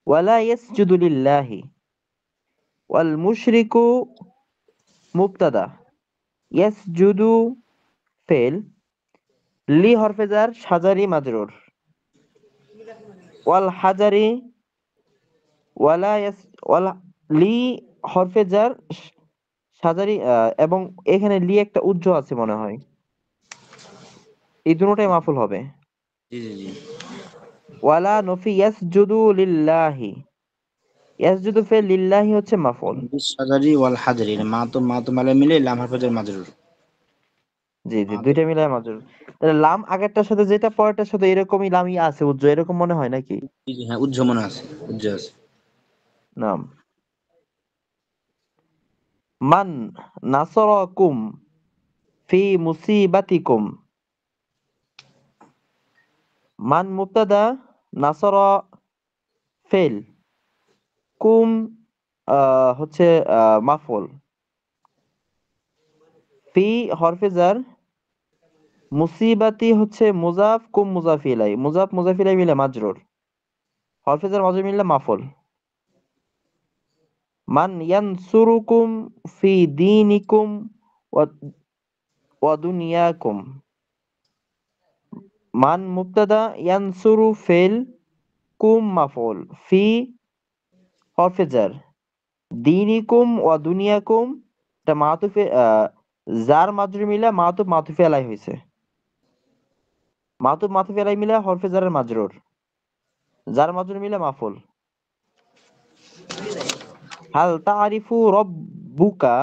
ওয়ালা ইয়াসজুদু লিল্লাহি, ওয়াল মুশরিকু মুবতাদা, ইয়াসজুদু ফেল, লি হরফে জার শাজারি মাজরুর, ওয়াল হাজারি ওয়ালা ইয়াস ওয়াল লি হরফে জার সাজারি, এবং এখানে লি একটা উজ্জ আছে মনে হয়, এই দুটোটাই মাফুল হবে। জি জি জি। ওয়ালা নফি ইয়াসজুদু লিল্লাহি, ইয়াসজুদু ফেল, লিল্লাহি হচ্ছে মাফুল। সাজারি ওয়াল হাজারি, মা তো মালে মিলে লাম হারফের মাজরুর। জি জি, মা তো দুইটা মিলায় মাজরুর। তাহলে লাম আগেরটার সাথে যেটা পরেরটার সাথে এরকমই লামই আছে উজ্জ, এরকম মনে হয় নাকি? জি জি, হ্যাঁ উজ্জ মনে আছে, উজ্জ আছে। নাম মান নাসরাকুম ফি মুসিবাতিকুম, মান মুবতাদা, নাসরা ফেল, কুম হচ্ছে মাফুল, ফি হরফে জার, মুসিবাতি হচ্ছে মুজাফ, কুম মুজাফ ইলাই, মুজাফ মুজাফ ইলাই মিলে মাজরুর, হরফে জার মাজরুর মিলে মাফুল। মান ইয়ানসুরুকুম ফি দীনিকুম ওয়া ওয়া দুনিয়াকুম, মান মুবতাদা, ইয়ানসুরু ফেল, কুম মাফুল, ফি হরফে জার, দীনিকুম ওয়া দুনিয়াকুম এটা মাতুফে জার মাজরুর মিলে মাতুফ মাতুফে আলাই হয়েছে, মাতুফ মাতুফে আলাই মিলে হরফে জারের মাজরুর, জার মাজরুর মিলে মাফুল। হাল তারিফু রব্বুকা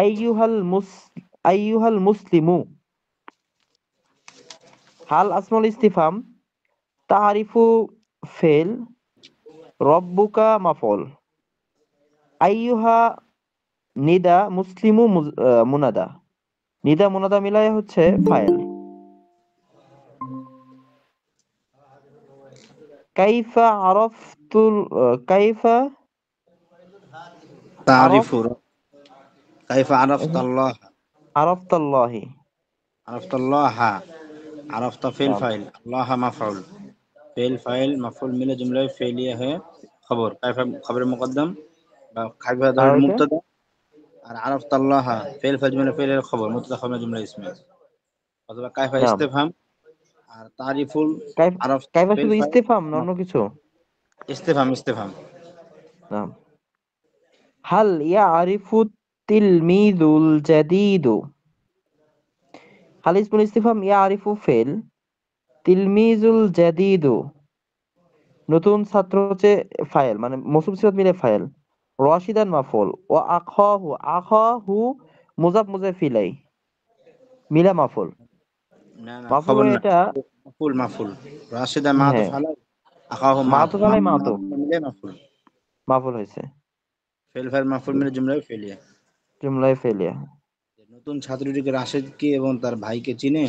আইয়ুহাল মুস আইয়ুহাল মুসলিমু, হাল আসমুল ইস্তিফাম, তারিফু ফেল, রব্বুকা মাফুল, আইয়ুহা নিদা, মুসলিমু মুনাদা, নিদা মুনাদা মিলায় হচ্ছে ফাইল। কাইফা আরফতুল কাইফা আরফ তারিফু কাইফা আরাফতাল্লাহ, আরফতাল্লাহি। আরাফতাল্লাহ, আরাফতা ফেল নাম ফাইল, আল্লাহ মাফউল, फेल फाइल मफूल मिले जुमला फेलिया है। खबर कैफा खबर मुकद्दम खाइफा আর दर ওইটা मुब्तदा और عرفت الله फेल फाइल जुमला फेल खबर मुब्तदा खबर जुमला इसमें অথবা কাইফা নাম ইস্তেফহাম আর তারিফুল আরফ কাইফা ফেল শুধু ফাইল ইস্তিফাম না অন্য কিছু? ইস্তেফহাম ইস্তেফহাম। নাম হাল ইয়ারিফু তিলমিদুল জাদিদু, হাল ইসমুল ইস্তিফাম, ইয়ারিফু ফেল, তিলমিজুল জাদিদু নতুন ছাত্র হচ্ছে ফাইল, মানে মৌসুম সিফাত মিলে ফাইল, রাশিদান মাফুল, ও আখাহু, আখাহু মুজাফ মুজাফ ইলাই মিলা মাফুল, না না মাফুল খবর হয়ে না, এটা। মাফুল মাফুল রাশিদা মাতুফ হ্যাঁ, আলাই আখাহু মাতুফ মাতুফ আলাই মাতুফ মিলে মাফুল মাফুল হয়েছে, फेल फाइल মাফুল মিলে জুমলা ফেলিয়া। জুমলায় ফেলিয়া। নতুন ছাত্রটিকে রাশেদকে এবং তার ভাইকে চিনে।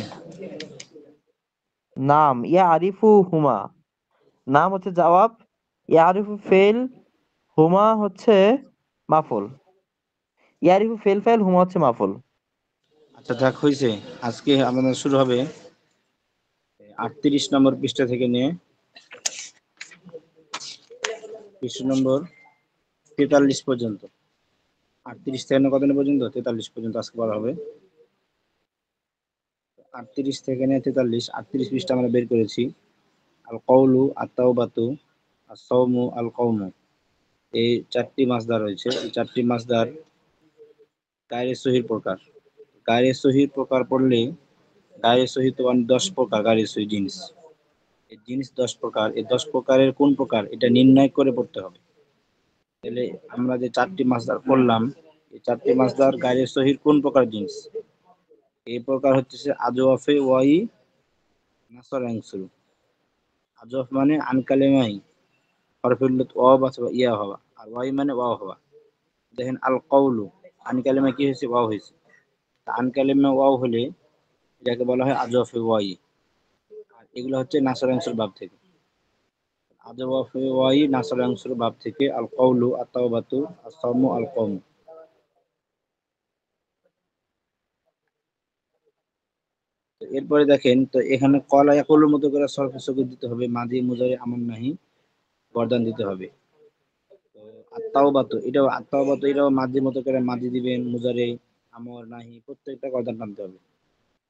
নাম ইয়া আরিফু হুমা, নাম হচ্ছে জবাব, ইয়া আরিফু ফেল, হুমা হচ্ছে মাফুল, ইয়া আরিফু ফেল ফাইল, হুমা হচ্ছে মাফুল। আচ্ছা যাক হয়েছে। আজকে আমাদের শুরু হবে 38 নম্বর পৃষ্ঠা থেকে নিয়ে পৃষ্ঠা নম্বর 43 পর্যন্ত। 38 থেকে কত পর্যন্ত? 43 পর্যন্ত আজকে পড়া হবে। 38 থেকে নিয়ে 43, 38 পৃষ্ঠা আমরা বের করেছি। আল কওলু, আত তাওবাতু, আস সাওমু, আল কওমু, এই চারটি মাসদার রয়েছে। এই চারটি মাসদার গায়রে সহির প্রকার। গায়রে সহির প্রকার পড়লে গায়রে সহি তো 10 প্রকার গায়রে সহি জিনিস। এই জিনিস 10 প্রকার, এই 10 প্রকারের কোন প্রকার এটা নির্ণয় করে পড়তে হবে। তাহলে আমরা যে চারটি মাসদার পড়লাম, এই চারটি মাসদার গায়রে সহির কোন প্রকার জিনিস? এই প্রকার হচ্ছে আজওয়াফে ওয়াই নাসর আনসুর। আজওয়াফ মানে আনকালেমাই হরফুল্লত ওয়াও অথবা ইয়া হওয়া, আর ওয়াই মানে ওয়াও হওয়া। দেখেন আল কওলু, আনকালেমা কি হয়েছে? ওয়াও হয়েছে। আনকালেমা ওয়াও হলে এটাকে বলা হয় আজওয়াফে ওয়াই। আর এগুলো হচ্ছে নাসর আনসুর বাব থেকে। আজওয়াফে ওয়াই নাসর আনসুর বাব থেকে আল কওলু, আত তাওবাতু, আস সাওমু, আল কওমু। তো এরপরে দেখেন, তো এখানে কলা ইয়াকুলুর মতো করে সরফ সকুত দিতে হবে, মাদি মুজারি আমল নাহি। গর্দান দিতে হবে। তো এটাও মাঝি মতো করে মাঝি দিবেন, মুজারে আমর নাহি প্রত্যেকটা গর্দান টানতে হবে।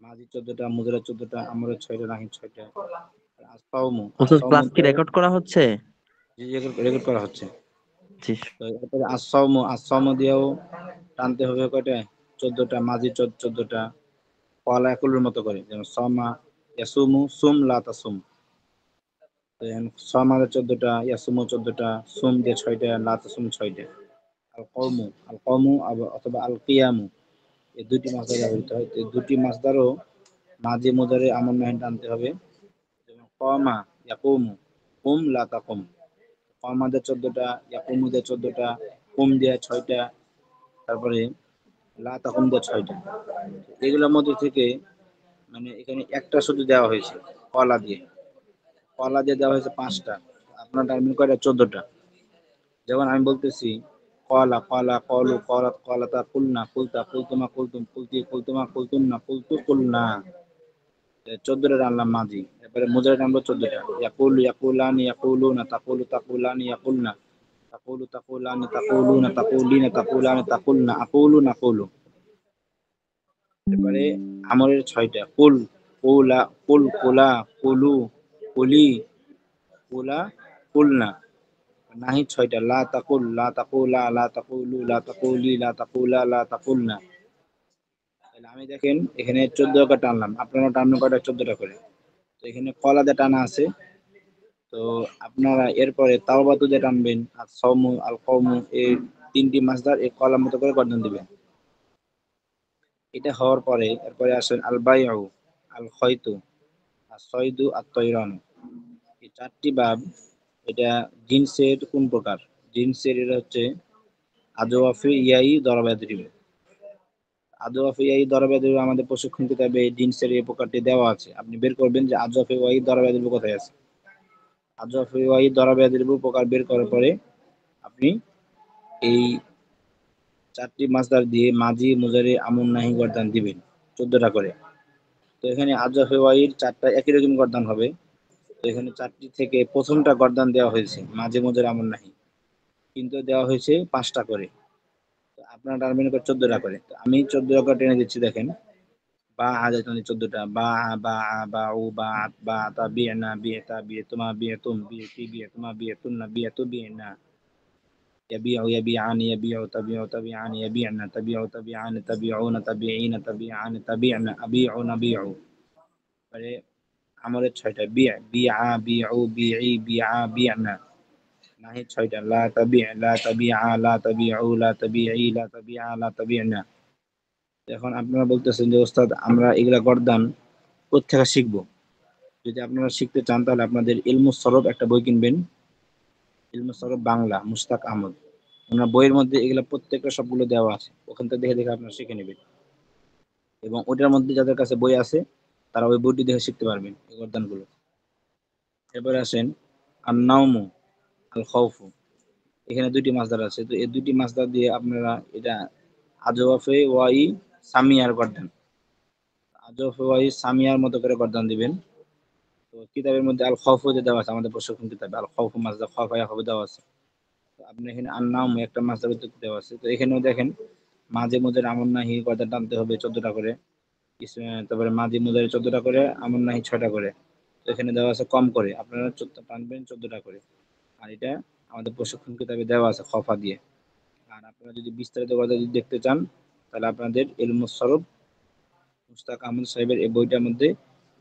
মাঝি 14টা, মুজারে 14টা, আমরের 6টা, নাহি 6টা। আসাউমু ওস্তাদ, আসাউমু ক্লাস কি দিয়েও রেকর্ড করা হচ্ছে? রেকর্ড করা হচ্ছে। জি। তো এরপরে আসাউমু দিয়েও টানতে হবে কয়টা? 14টা, মাঝি 14টা, কলা একুলের মতো করে, যেমন সমা ইয়াসুমু সুম লা তাসুম। তো এখানে সমাজে 14টা, ইয়াসুমু 14টা, সুম দিয়ে 6টা, লা তাসুম 6টা। আল কওমু অথবা আল কিয়ামু, এই দুটি মাসদার ব্যবহৃত হয়। তো এই দুটি মাসদারও মাঝি মুজারে আমর নাহিন টানতে হবে। যেমন কমা ইয়াকুমু, কুম লা তাকুম। কমা দিয়ে 14টা, ইয়াকুমু দিয়ে 14টা, কুম দিয়ে 6টা, তারপরে লা তাকুম দিয়ে 6টা। এগুলোর মধ্যে থেকে মানে এখানে একটা শুধু দেওয়া হয়েছে কলা দিয়ে। কলা দিয়ে দেওয়া হয়েছে 5টা, আপনার টার্মিন কয়টা? 14টা। যেমন আমি বলতেছি কলা কলা কলু কলাত কলাতা কুলনা কুলতা কুলতুমা কুলতুম কুলতি কুলতুমা কুলতুমনা কুলতু কুলনা। 14টা টানলাম মাঝি। এরপরে মুজারে টানবো 14টা। ইয়াকুলু ইয়াকুলানি ইয়াকুলুনা তাকুলু তাকুলানি ইয়াকুলনা তাকুলু তাকুলানি তাকুলুনা তাকুলিনা তাকুলানি তাকুলনা আকুলু নাকুলু। এরপরে আমরের 6টা। কুল কুলা কুল কুলা কুলু কুলি কুলা কুলনা। নাহি 6টা। লা তাকুল লা তাকুলা লা তাকুলু লা তাকুলি লা তাকুলা লা তাকুলনা। তাহলে আমি দেখেন এখানে 14টা টানলাম, আপনারা টানবেন কয়টা? 14টা করে। তো এখানে কলা দিয়ে টানা আছে। তো আপনারা এরপরে তাওবাতু দিয়ে টানবেন, আর সাওমু আল কওমু, এই 3টি মাসদার এই কলার মতো করে গর্দন দিবেন। এটা হওয়ার পরে এরপরে আসেন আল বাইউ, আল খয়তু, আর সয়দু, আর তৈরানু। এই 4টি বাব, এটা জিনসের কোন প্রকার? জিনসের এটা হচ্ছে আজওয়াফি ইয়াই দরবাদ্রিব। আজওয়াফি ইয়াই দরবাদ্রিব আমাদের প্রশিক্ষণ কিতাবে জিনসের এই প্রকারটি দেওয়া আছে। আপনি বের করবেন যে আজওয়াফি ওয়াই দরবাদ্রিব কোথায় আছে। আজওয়াফি ওয়াই দরবাদ্রিব প্রকার বের করার পরে আপনি এই 4টি মাসদার দিয়ে মাঝি মুজারি আমুন নাহি গর্দান দিবেন 14টা করে। তো এখানে আজওয়াফি ওয়াইর 4টা একই রকম গর্দান হবে। তো এখানে 4টি থেকে প্রথমটা গর্দান দেওয়া হয়েছে মাঝি মুজারি আমুন নাহি, কিন্তু দেওয়া হয়েছে 5টা করে। তো আপনার টার্মিনেট 14টা করে। তো আমি 14টা করে টেনে দিচ্ছি, দেখেন। বা হাজার 14টা, বা বা বা উ বা বা তা বিয়ে না বিয়ে তা বিয়ে তোমা বিয়ে তুম বিয়ে কি বিয়ে তোমা বিয়ে তুম না বিয়ে তো বিয়ে না। يبيع يبيعان يبيع تبيع تبيعان يبيعن تبيع تبيعان تبيعون تبيعين تبيعان تبيعن أبيع نبيع। মানে আমলের 6টা। বিয়া বিআ বিউ বিই বিআ বিআনা। নাহি 6টা। লা তাবি' লা তাবিআ লা তাবিউ লা তাবিই লা তাবিআ লা তাবি'না। এখন আপনারা বলতেছেন যে ওস্তাদ আমরা এগুলা গর্দান কোত্থেকে শিখবো? যদি আপনারা শিখতে চান তাহলে আপনাদের ইলমুস সরফ একটা বই কিনবেন। ইলমুস সরফ বাংলা, মুশতাক আহমদ। ওনার বইয়ের মধ্যে এগুলা প্রত্যেকটা সবগুলো দেওয়া আছে। ওখান থেকে দেখে দেখে আপনারা শিখে নেবেন। এবং ওটার মধ্যে যাদের কাছে বই আছে তারা ওই বইটি দেখে শিখতে পারবেন এই গর্দানগুলো। এরপরে আসেন আন-নাওমু, আল খাউফু। এখানে 2টি মাসদার আছে। তো এই 2টি মাসদার দিয়ে আপনারা এটা আজওয়াফে ওয়াই সামিয়ার গর্দান, আজওয়াফে ওয়াই সামিয়ার মতো করে গর্দান দিবেন। তো কিতাবের মধ্যে আল খাউফু যে দেওয়া আছে, আমাদের প্রশিক্ষণ কিতাবে আল খাউফু মাসদার খাফা ইয়াখুফু দেওয়া আছে। তো আপনি এখানে আন-নাওমু একটা মাসদার উত্তর দেওয়া আছে। তো এখানেও দেখেন মাঝে মধ্যে আমন নাহি গর্দান টানতে হবে 14টা করে। তারপরে মাঝি মুজারি 14টা করে, আমন নাহি 6টা করে। তো এখানে দেওয়া আছে কম করে, আপনারা টানবেন 14টা করে। আর এটা আমাদের প্রশিক্ষণ কিতাবে দেওয়া আছে খফা দিয়ে। আর আপনারা যদি বিস্তারিত কথা যদি দেখতে চান তাহলে আপনাদের ইলমুস সরফ মুশতাক আহমদ সাহেবের এই বইটার মধ্যে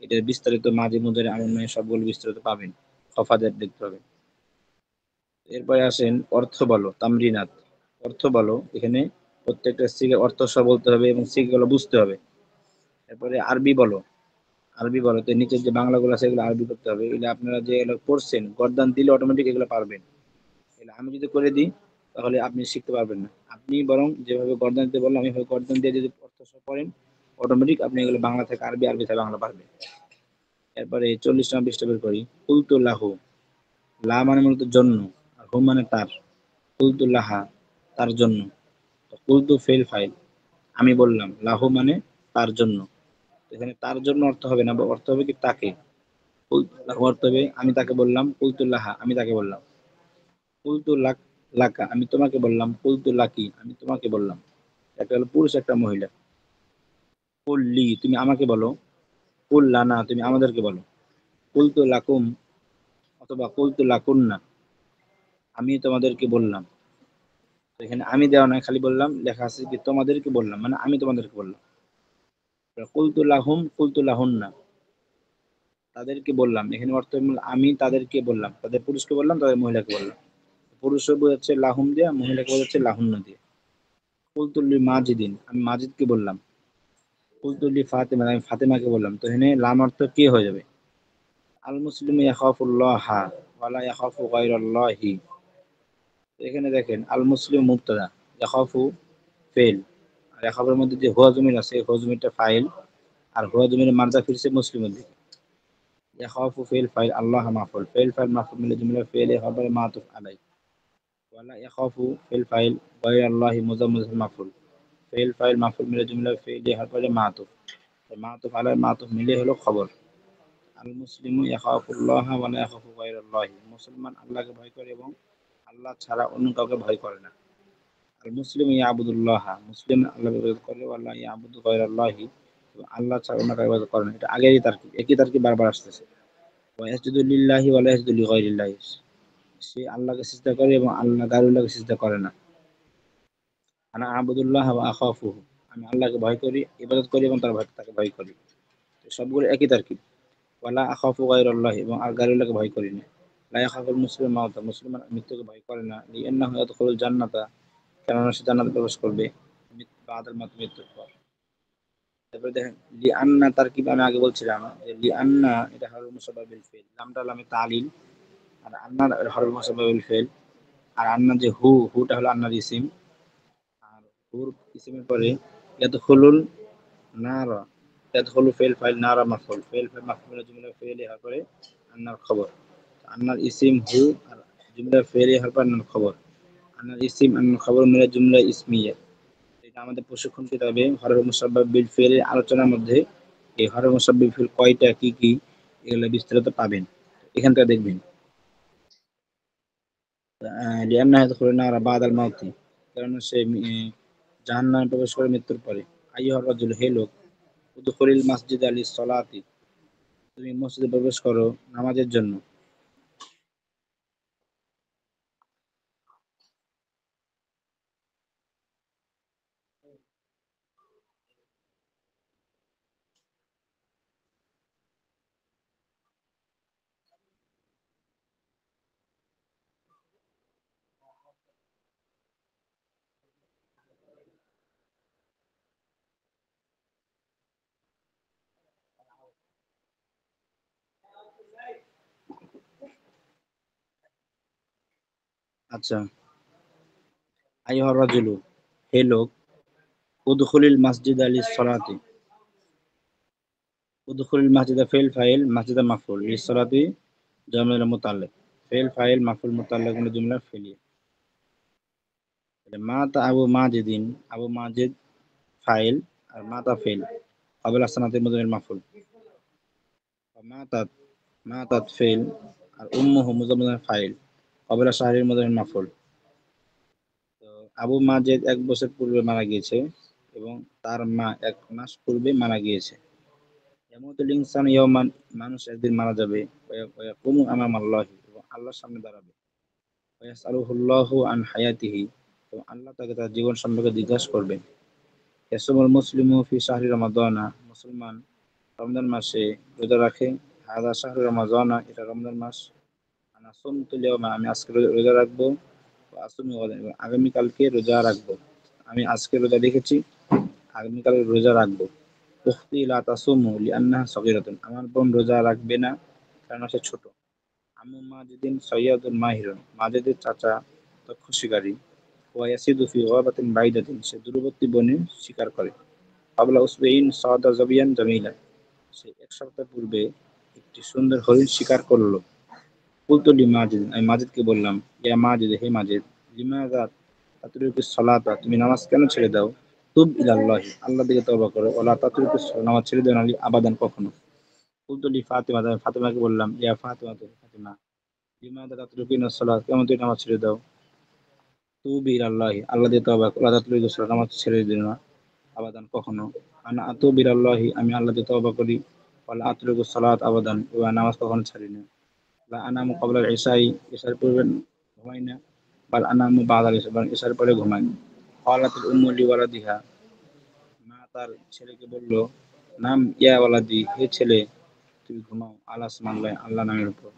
এটার বিস্তারিত মাঝি মুজারি আমন নাহি সবগুলো বিস্তারিত পাবেন। খফা দিয়ে দেখতে হবে। এরপরে আসেন অর্থ বলো তামরিনাত। অর্থ বলো, এখানে প্রত্যেকটা সিগা অর্থ সহ বলতে হবে এবং সিগাগুলো বুঝতে হবে। এরপরে আরবি বলো। আরবি বলো, তো নিচের যে বাংলাগুলো আছে এগুলো আরবি করতে হবে। এগুলো আপনারা যে এগুলো করছেন গর্দান দিলে অটোমেটিক এগুলো পারবেন। এগুলো আমি যদি করে দিই তাহলে আপনি শিখতে পারবেন না। আপনি বরং যেভাবে গর্দান দিতে বললাম আমি গর্দান দিয়ে যদি অর্থ সহ পড়েন অটোমেটিক আপনি এগুলো বাংলা থেকে আরবি, আরবি থেকে বাংলা পারবেন। এরপরে 40 নম্বর পৃষ্ঠা বের করি। কুলতু লাহু। লা মানে মূলত জন্য, আর হু মানে তার। কুলতু লাহা, তার জন্য। কুলতু ফেল ফাইল, আমি বললাম। লাহু মানে তার জন্য। এখানে তার জন্য অর্থ হবে না, অর্থ হবে কি তাকে। কুলতু লাহু অর্থ হবে আমি তাকে বললাম। কুলতু লাহা, আমি তাকে বললাম। কুলতু লাকা আমি তোমাকে বললাম, কুলতু লাকি আমি তোমাকে বললাম। একটা হলো পুরুষ, একটা মহিলা। কুল লি তুমি আমাকে বলো, কুল লানা তুমি আমাদেরকে বলো, কুলতু লাকুম অথবা কুলতু লাকুন্না আমি তোমাদেরকে বললাম। তো এখানে আমি দেওয়া নাই, খালি বললাম, লেখা আছে কি তোমাদেরকে বললাম, মানে আমি তোমাদেরকে বললাম। কুলতু লাহুম কুলতু লাহুন্না তাদেরকে বললাম, এখানে অর্থ হলো আমি তাদেরকে বললাম, তাদের পুরুষকে বললাম, তাদের মহিলাকে বললাম। পুরুষও বোঝাচ্ছে লাহুম দিয়ে, মহিলাকে বোঝাচ্ছে লাহুন্না দিয়ে। কুলতুল্লি মাজিদিন আমি মাজিদকে বললাম, কুলতুল্লি ফাতেমা আমি ফাতেমাকে বললাম। তো এখানে লাম অর্থ কে হয়ে যাবে? আল মুসলিম ইয়াখাফুল্লাহা ওয়ালা ইয়াখাফু গায়রাল্লাহি। এখানে দেখেন আল মুসলিম মুবতাদা, ইয়াখাফু ফেল, আর ইয়াখাফুর মধ্যে যে হুয়া জমির আছে, হুয়া জমিরটা ফাইল, আর হুয়া জমির মার্জা ফিরছে মুসলিমের দিকে। ইয়াখাফু ফেল ফাইল, আল্লাহ মাফুল, ফেল ফাইল মাফুল মিলে জুমলা ফেল খবর মাতুফ আলাই। ওয়ালা ইয়াখাফু ফেল ফাইল গায়রাল্লাহি মুজাম্মিল মাফুল, ফেল ফাইল মাফুল মিলে জুমলা ফেল খবর মাতুফ, মাতুফ আলাই মাতুফ মিলে হলো খবর। আল মুসলিমু ইয়াখাফুল্লাহ ওয়া লা ইয়াখাফু গায়রাল্লাহি মুসলমান আল্লাহকে ভয় করে এবং আল্লাহ ছাড়া অন্য কাউকে ভয় করে না। আল মুসলিমু ইয়াবুদুল্লাহ মুসলিম আল্লাহকে ইবাদত করে, ওয়া লা ইয়াবুদু গায়রাল্লাহি এবং আল্লাহ ছাড়া অন্য কাউকে ইবাদত করে না। এটা আগেরই তারকিব, একই তারকিব বারবার আসতেছে। ওয়া ইয়াসজুদু লিল্লাহি ওয়া লা ইয়াসজুদু লিগায়রিল্লাহি সে আল্লাহকে সিজদা করে এবং আল্লাহ গায়রুল্লাহকে সিজদা করে না। আনা আবুদুল্লাহ ওয়া আখাফুহু আমি আল্লাহকে ভয় করি, ইবাদত করি এবং তাকে ভয় করি। তো সবগুলো একই তারকিব। ওয়ালা আখাফু গায়রাল্লাহি এবং আর গায়রুল্লাহকে ভয় করি না। লা ইয়াখাফুল মুসলিম মাউতা মুসলমান মৃত্যুকে ভয় করে না। লিআন্নাহু ইয়াদখুলুল জান্নাতা কেননা সে জান্নাতে প্রবেশ করবে বাদাল মাউত মৃত্যুর পর। তারপরে দেখেন লিআন্না তারকিব আমি আগে বলছিলাম যে লিআন্না এটা হরফ মুসাব্বাহ বিল ফিল, লামটা লামে তালিল, আর আন্না হরফ মুসাব্বাহ বিল ফিল। আর আন্না যে হুটা হলো আন্নার ইসিম, আর হুর ইসিমের পরে ইয়াদখুলুল নারা, ইয়াদখুলু ফিল ফাইল নারা মাফউল, ফিল ফাইল মাফউল জুমলা ফিল হওয়ার পরে আন্নার খবর। আন্নার ইসিম হু আর জুমলা ফিল হওয়ার পর আন্নার খবর। আন্নার ইসিম আন্নার খবর মিলে জুমলা ইসমিয়া। এটা আমাদের প্রশিক্ষণ কিতাবে হরফ মুসাব্বাহ বিল ফিলের আলোচনার মধ্যে এই হরফ মুসাব্বাহ বিল ফিল কয়টা, কি কি, এগুলো বিস্তারিত পাবেন, এখানটা দেখবেন। লিআন্না ইয়াদখুলু নারা বাদাল মাউতি কারণ সে জাহান্নামে প্রবেশ করে মৃত্যুর পরে। আইয়ুহার রাজুল হে লোক, উদখুলিল মাসজিদ লিস সালাতি তুমি মসজিদে প্রবেশ করো নামাজের জন্য। আচ্ছা, আইয়ুহার রাজুলু হে লোক, উদখুলিল মাসজিদ লিস সালাতি উদখুলিল মাসজিদা ফিল ফাইল মাসজিদা মাফউল লিস সালাতি জামিল মুতাল্লিক, ফিল ফাইল মাফউল মুতাল্লিক মানে জুমলা ফিলিয়া। মাতা আবু মাজিদিন আবু মাজিদ ফাইল আর মাতা ফিল ক্বাবলা সানাতি মুদামিল মাফউল। মাতাত মাতাত ফিল আর উম্মুহু মুজাম্মিল ফাইল ক্বাবলা শাহরির মুদামিল মাফউল। তো আবু মাজিদ 1 বছর পূর্বে মারা গিয়েছে এবং তার মা 1 মাস পূর্বে মারা গিয়েছে। ইয়ামুতুল ইনসানু ইয়াওমান মানুষ একদিন মারা যাবে, ওয়া ইয়াকুমু আমামাল্লাহি এবং আল্লাহর সামনে দাঁড়াবে। ওয়া ইয়াসআলুহুল্লাহু আন হায়াতিহি এবং আল্লাহ তাকে তার জীবন সম্পর্কে জিজ্ঞাসা করবেন। ইয়াসুমুল মুসলিমু ফি শাহরি রমাদানা মুসলমান রমজান মাসে রোজা রাখে। হাযা শাহরু রমাদানা এটা রমজান মাস। আনা সুমতুল ইয়াওমা আমি আজকে রোজা রাখবো। ওয়া আসুমু গাদান এবং আগামীকালকে রোজা রাখবো। আমি আজকে রোজা রেখেছি, আগামীকাল রোজা রাখবো। উখতি লা তাসুমু লিআন্নাহা সগীরাতুন আমার বোন রোজা রাখবে না কারণ সে ছোট। আম্মু মাজিদিন সাইয়্যাদুন মাহিরুন মাজিদের চাচা দক্ষ শিকারী। ওয়া ইয়াসিদু ফি গাবাতিন বাইদাতিন সে দূরবর্তী বনে শিকার করে। ক্বাবলা উসবুঈন সাওয়াদা যাবিয়ান জামীলা সে 1 সপ্তাহ পূর্বে একটি সুন্দর হরিণ শিকার করল। কুলতু লিমাজিদ আমি মাজিদকে বললাম, ইয়া মাজিদ হে মাজিদ, লিমাযা তাতরুকুস সালাতা তুমি নামাজ কেন ছেড়ে দাও? তুব ইলাল্লাহি আল্লাহর দিকে তওবা করো, ওয়ালা তাতরুকুস নামাজ ছেড়ে দিও না আবাদান কখনো। কুলতু লি ফাতিমা আমি ফাতিমাকে বললাম, ইয়া ফাতিমা ফাতিমা লিমাযা তাতরুকুনা সালাত, কেন তুমি নামাজ ছেড়ে দাও? তুবি ইলাল্লাহি, আল্লাহ দিয়ে তওবা করো, লা তাতরুকুনা সালাত, নামাজ ছেড়ে দিও না আবাদান, কখনো। আনা আতুবু ইলাল্লাহি, আমি আল্লাহ দিয়ে তওবা করি, ওয়ালা আতরুকু সালাত আবাদান, এবং নামাজ কখনো ছাড়ি না। লা আনামু ক্বাবলাল ইশাই, ইশার পূর্বে ঘুমাই না। বাল আনামু বাদাল ইশা, বরং ইশার পরে ঘুমাই। ক্বালাতুল উম্মু লিওয়ালাদিহা, মা তার ছেলেকে বলল, নাম ইয়া ওয়ালাদি, হে ছেলে তুমি ঘুমাও, আলা ইসমিল্লাহ, আল্লাহ নামের উপর।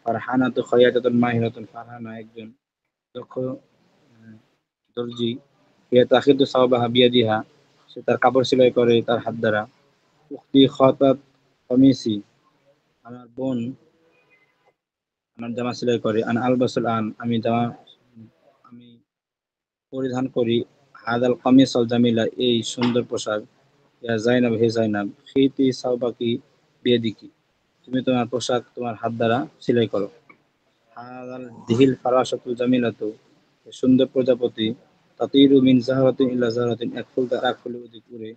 ফারহানাতু খাইয়াতাতুন মাহিরাতুন, ফারহানা একজন দক্ষ দর্জি। হিয়া তাখিদু সাওবাহা বিয়াদিহা, সে তার কাপড় সেলাই করে তার হাত দ্বারা। উখতি খাতাত কামিসি, আমার বোন আমার জামা সেলাই করে। আন আলবাসুল আন, আমি পরিধান করি। হাদাল কামিস আল জামিলা, এই সুন্দর পোশাক। ইয়া জাইনাব, হে জাইনাব, খিতি সাওবাকি বিয়াদিকি, তুমি তোমার পোশাক তোমার হাত দ্বারা সেলাই করো। হাদাল দিহিল ফারাশাতুল জামিলাতু, এই সুন্দর প্রজাপতি। তাতিরু মিন জাহরাতিন ইলা জাহরাতিন, এক ফুল থেকে এক ফুলের অধিক উড়ে।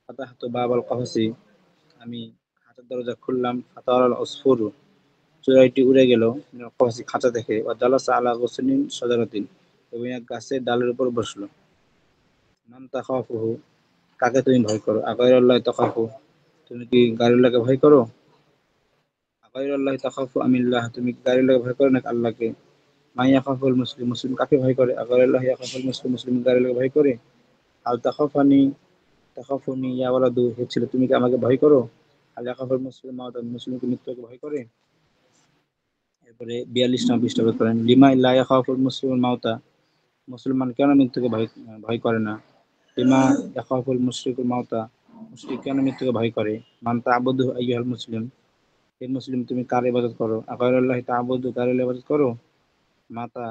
ফাতাহতু বাবাল কাফসি, আমি খাঁচার দরজা খুললাম। ফাতারাল উসফুরু, চড়াইটি উড়ে গেল। মিনাল কাফসি, খাঁচা থেকে। ওয়া জালাসা আলা গুসনিন শাজারাতিন, এবং এক গাছের ডালের উপর বসলো। মান তাখাফুহু, কাকে তুমি ভয় করো? আগাইরাল্লাহি তাখাফু, তুমি কি গায়রুল্লাহকে ভয় করো? আগাইরাল্লাহি তাখাফু আমিল্লাহ, তুমি কি গায়রুল্লাহকে ভয় করো নাকি আল্লাহকে? মান ইয়াখাফুল মুসলিম, মুসলিম কাকে ভয় করে? আগাইরাল্লাহি ইয়াখাফুল মুসলিম, মুসলিম গায়রুল্লাহকে ভয় করে? আল তাখাফুনি ইয়া ওয়ালাদু, হে ছেলে তুমি কি আমাকে ভয় করো? আল ইয়াখাফুল মুসলিম মাউতা, মুসলিম কি মৃত্যুকে ভয় করে? এরপরে 42 নম্বর পৃষ্ঠা করেন, লিমা লা ইয়াখাফুল মুসলিমুল মাউতা, মুসলমান কেন মৃত্যুকে ভয় ভয় করে না? লিমা ইয়াখাফুল মুশরিকুল মাউতা, মুশরিক কেন মৃত্যুকে ভয় করে? মান তা'বুদু আইয়ুহাল মুসলিম, হে মুসলিম তুমি কার ইবাদত করো? আগাইরাল্লাহি তা'বুদু, গায়রুল ইবাদত করো। মাতা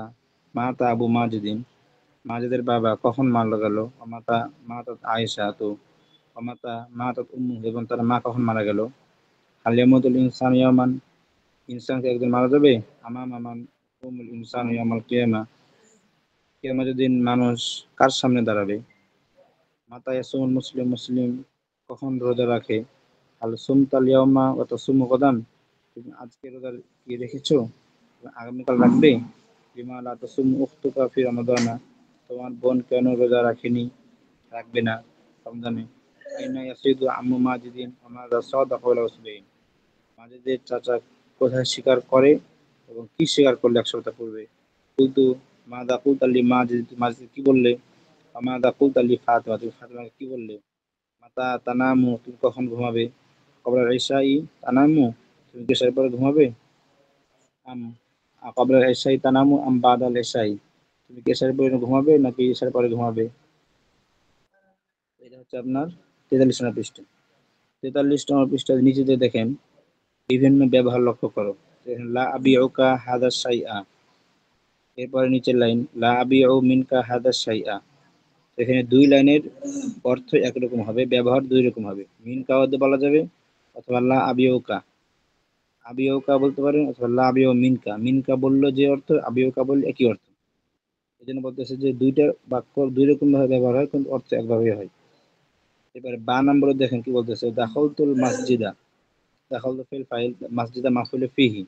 মাতা আবু মাজিদিন, মাজেদের বাবা কখন মারা গেল? মাতা মাতা আয়েশা তো, মাতা মাতা উম্মু, এবং তার মা কখন মারা গেল? হাল ইয়ামুতুল ইনসানু ইয়াওমান, ইনসানকে একদিন মারা যাবে। আমামা মান ইয়াকুমুল ইনসানু ইয়াওমাল কিয়ামা, কিয়ামতের দিন মানুষ কার সামনে দাঁড়াবে? মাতা ইয়াসুমুল মুসলিম, মুসলিম কখন রোজা রাখে? হাল সুমতাল ইয়াওমা ওয়া তাসুমু গাদান, তুমি আজকে রোজা কি রেখেছো, আগামীকাল রাখবে? লিমা লা তাসুমু উখতুকা ফি রমাদানা, তোমার বোন কেন রোজা রাখেনি, রাখবে না রমজানে? আইনা ইয়াসিদু আম্মু মাজিদিন ওয়া মাযা সাদাকা ওয়ালা উসবাইন, মাজিদের চাচা কোথায় শিকার করে এবং কি শিকার করলে 100 সপ্তাহ পূর্বে? কুলতু মাযা কুলতা লি মাজিদ, মাজিদ কি বললে? ওয়া মাযা কুলতা লি ফাতিমা, তুমি ফাতিমাকে কি বললে? মাতা তানামু, তুমি কখন ঘুমাবে? ক্বাবলাল ইশাই তানামু, তুমি কি এশার পরে ঘুমাবে? আম ক্বাবলাল ইশাই তানামু আম বাদাল ইশাই, তুমি কি এশার পরে ঘুমাবে নাকি এশার পরে ঘুমাবে? এটা হচ্ছে আপনার 43 নম্বর পৃষ্ঠা। 43 নম্বর পৃষ্ঠার নিচে যে দেখেন বিভিন্ন ব্যবহার লক্ষ্য করো। দেখেন, লা আবিউকা হাদা শাইআ, এরপরে নিচের লাইন লা আবিউ মিনকা হাদা শাইআ, এখানে দুই লাইনের অর্থ একরকম হবে, ব্যবহার দুই রকম হবে। মিনকা বলা যাবে, অথবা লা আবিউকা, আবিউকা বলতে পারেন, অথবা লা আবিউ মিনকা, মিনকা বললো যে অর্থ, আবিউকা বললে একই অর্থ। এই জন্য বলতেছে যে দুইটা বাক্য দুই রকম ভাবে ব্যবহার হয়, কিন্তু অর্থ একভাবে হয়। এবারে বা নম্বরে দেখেন কি বলতেছে, দাখালতুল মাসজিদা, দাখালতু ফিল ফাইল, মাসজিদা মাফউল ফিহি,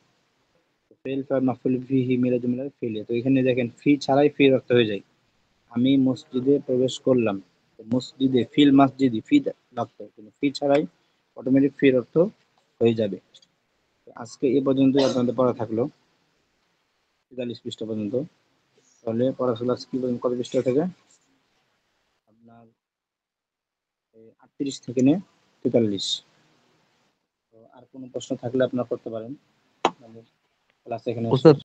ফিল ফাইল মাফউল ফিহি মিলা জুমলা ফিল। তো এখানে দেখেন ফি ছাড়াই ফির অর্থ হয়ে যায়। আমি মসজিদে প্রবেশ করলাম, তো মসজিদে ফিল মসজিদি ফি লাগতো, কিন্তু ফি ছাড়াই অটোমেটিক ফির অর্থ হয়ে যাবে। তো আজকে এ পর্যন্ত আপনাদের পড়া থাকলো 43 পৃষ্ঠা পর্যন্ত। তাহলে পড়াশোনা কি পর্যন্ত, কত পৃষ্ঠা থেকে? আপনার 38 থেকে নিয়ে 43। তো আর কোনো প্রশ্ন থাকলে আপনারা করতে পারেন। ক্লাস এখানে শেষ। উস্তাদ